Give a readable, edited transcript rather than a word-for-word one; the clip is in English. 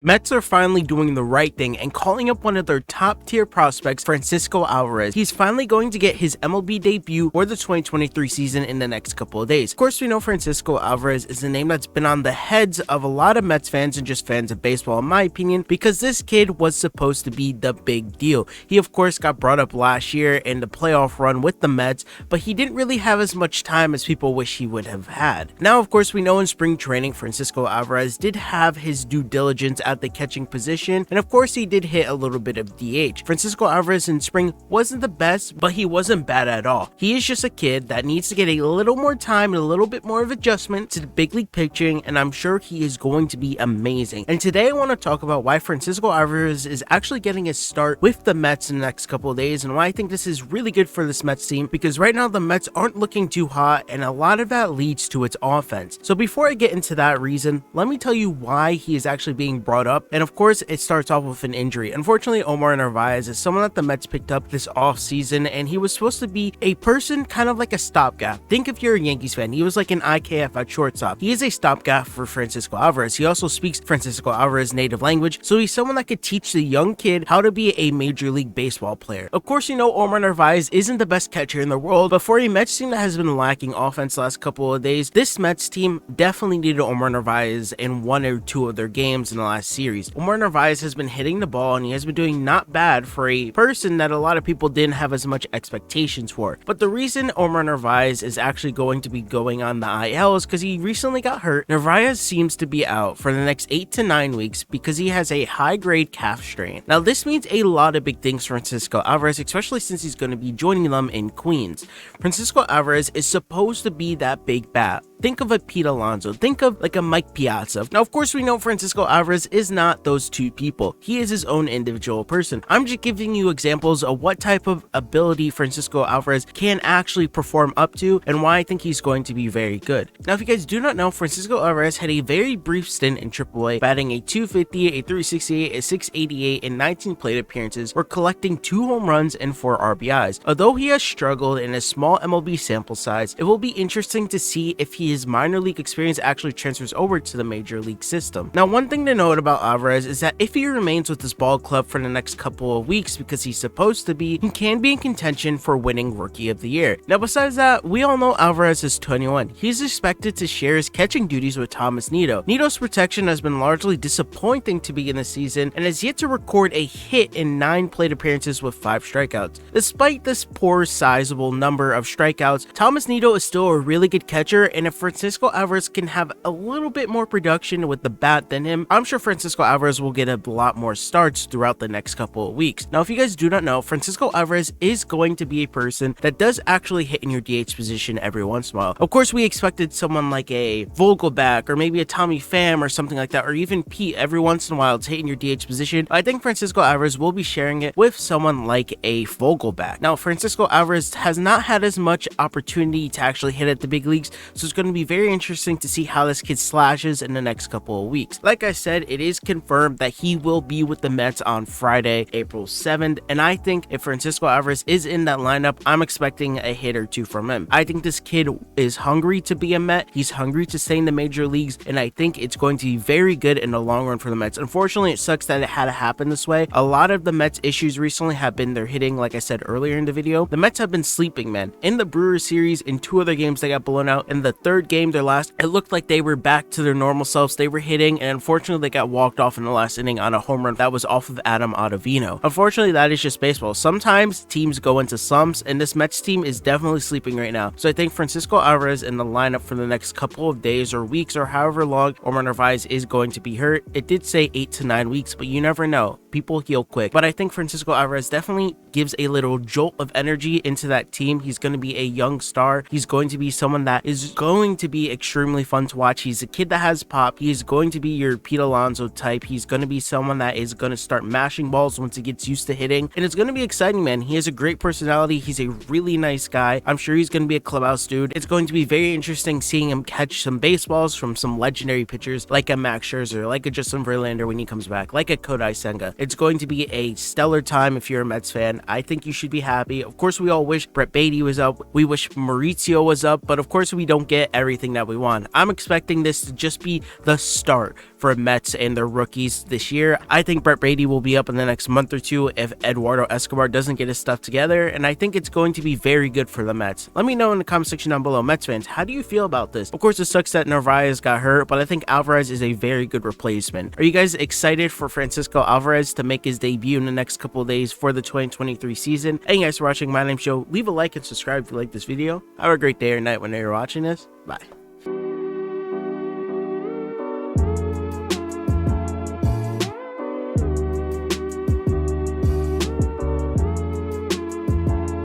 Mets are finally doing the right thing and calling up one of their top tier prospects, Francisco Alvarez. He's finally going to get his MLB debut for the 2023 season in the next couple of days. Of course, we know Francisco Alvarez is a name that's been on the heads of a lot of Mets fans and just fans of baseball, in my opinion, because this kid was supposed to be the big deal. He, of course, got brought up last year in the playoff run with the Mets, but he didn't really have as much time as people wish he would have had. Now, of course, we know in spring training, Francisco Alvarez did have his due diligence at the catching position, and of course he did hit a little bit of DH. Francisco Alvarez in spring wasn't the best, but he wasn't bad at all. He is just a kid that needs to get a little more time and a little bit more of adjustment to the big league pitching, and I'm sure he is going to be amazing. And today I want to talk about why Francisco Alvarez is actually getting his start with the Mets in the next couple of days, and why I think this is really good for this Mets team, because right now the Mets aren't looking too hot, and a lot of that leads to its offense. So before I get into that reason, let me tell you why he is actually being brought up. And of course, it starts off with an injury. Unfortunately, Omar Narvaez is someone that the Mets picked up this offseason, and he was supposed to be a person kind of like a stopgap. Think if you're a Yankees fan, he was like an IKF at shortstop. He is a stopgap for Francisco Alvarez. He also speaks Francisco Alvarez's native language, so he's someone that could teach the young kid how to be a Major League Baseball player. Of course, you know Omar Narvaez isn't the best catcher in the world, but for a Mets team that has been lacking offense the last couple of days, this Mets team definitely needed Omar Narvaez in one or two of their games in the last series. Omar Narvaez has been hitting the ball, and he has been doing not bad for a person that a lot of people didn't have as much expectations for. But the reason Omar Narvaez is actually going to be going on the IL is because he recently got hurt. Narvaez seems to be out for the next 8 to 9 weeks because he has a high-grade calf strain. Now, this means a lot of big things for Francisco Alvarez, especially since he's going to be joining them in Queens. Francisco Alvarez is supposed to be that big bat. Think of a Pete Alonso. Think of like a Mike Piazza. Now, of course, we know Francisco Alvarez is not those two people. He is his own individual person. I'm just giving you examples of what type of ability Francisco Alvarez can actually perform up to and why I think he's going to be very good. Now, if you guys do not know, Francisco Alvarez had a very brief stint in AAA, batting a 250, a 368, a 688, and 19 plate appearances, or collecting 2 home runs and 4 RBIs. Although he has struggled in a small MLB sample size, it will be interesting to see if his minor league experience actually transfers over to the major league system. Now, one thing to note about Alvarez is that if he remains with his ball club for the next couple of weeks, because he's supposed to be, he can be in contention for winning Rookie of the Year. Now, besides that, we all know Alvarez is 21. He's expected to share his catching duties with Thomas Nido. Nido's protection has been largely disappointing to begin the season and has yet to record a hit in 9 plate appearances with 5 strikeouts. Despite this poor sizable number of strikeouts, Thomas Nido is still a really good catcher, and if Francisco Alvarez can have a little bit more production with the bat than him, I'm sure Francisco Alvarez will get a lot more starts throughout the next couple of weeks. Now, if you guys do not know, Francisco Alvarez is going to be a person that does actually hit in your DH position every once in a while. Of course, we expected someone like a Vogelback or maybe a Tommy Pham or something like that, or even Pete every once in a while to hit in your DH position. I think Francisco Alvarez will be sharing it with someone like a Vogelback. Now, Francisco Alvarez has not had as much opportunity to actually hit at the big leagues, so it's going to be very interesting to see how this kid slashes in the next couple of weeks. Like I said, it is confirmed that he will be with the Mets on Friday, April 7th, and I think if Francisco Alvarez is in that lineup, I'm expecting a hit or two from him. I think this kid is hungry to be a Met. He's hungry to stay in the major leagues, and I think it's going to be very good in the long run for the Mets. Unfortunately, it sucks that it had to happen this way. A lot of the Mets issues recently have been their hitting. Like I said earlier in the video, the Mets have been sleeping, man. In the Brewers series, in 2 other games, they got blown out. In the 3rd game, their last, it looked like they were back to their normal selves. They were hitting, and unfortunately, they got walked off in the last inning on a home run that was off of Adam Ottavino. Unfortunately, that is just baseball. Sometimes teams go into slumps, and this Mets team is definitely sleeping right now. So I think Francisco Alvarez in the lineup for the next couple of days or weeks or however long Omar Narvaez is going to be hurt. It did say 8 to 9 weeks, but you never know. People heal quick. But I think Francisco Alvarez definitely gives a little jolt of energy into that team. He's going to be a young star. He's going to be someone that is going to be extremely fun to watch. He's a kid that has pop. He's going to be your Pete Alonso type. He's going to be someone that is going to start mashing balls once he gets used to hitting. And it's going to be exciting, man. He has a great personality. He's a really nice guy. I'm sure he's going to be a clubhouse dude. It's going to be very interesting seeing him catch some baseballs from some legendary pitchers like a Max Scherzer, like a Justin Verlander when he comes back, like a Kodai Senga. It's going to be a stellar time if you're a Mets fan. I think you should be happy. Of course, we all wish Brett Baty was up. We wish Mauricio was up, but of course we don't get everything that we want. I'm expecting this to just be the start for Mets and their rookies this year. I think Brett Baty will be up in the next month or two if Eduardo Escobar doesn't get his stuff together, and I think it's going to be very good for the Mets. Let me know in the comment section down below, Mets fans, how do you feel about this? Of course, it sucks that Narvaez got hurt, but I think Alvarez is a very good replacement. Are you guys excited for Francisco Alvarez to make his debut in the next couple of days for the 2023 season? Thank you guys for watching. My name's Joe. Leave a like and subscribe if you like this video. Have a great day or night whenever you're watching this. Bye.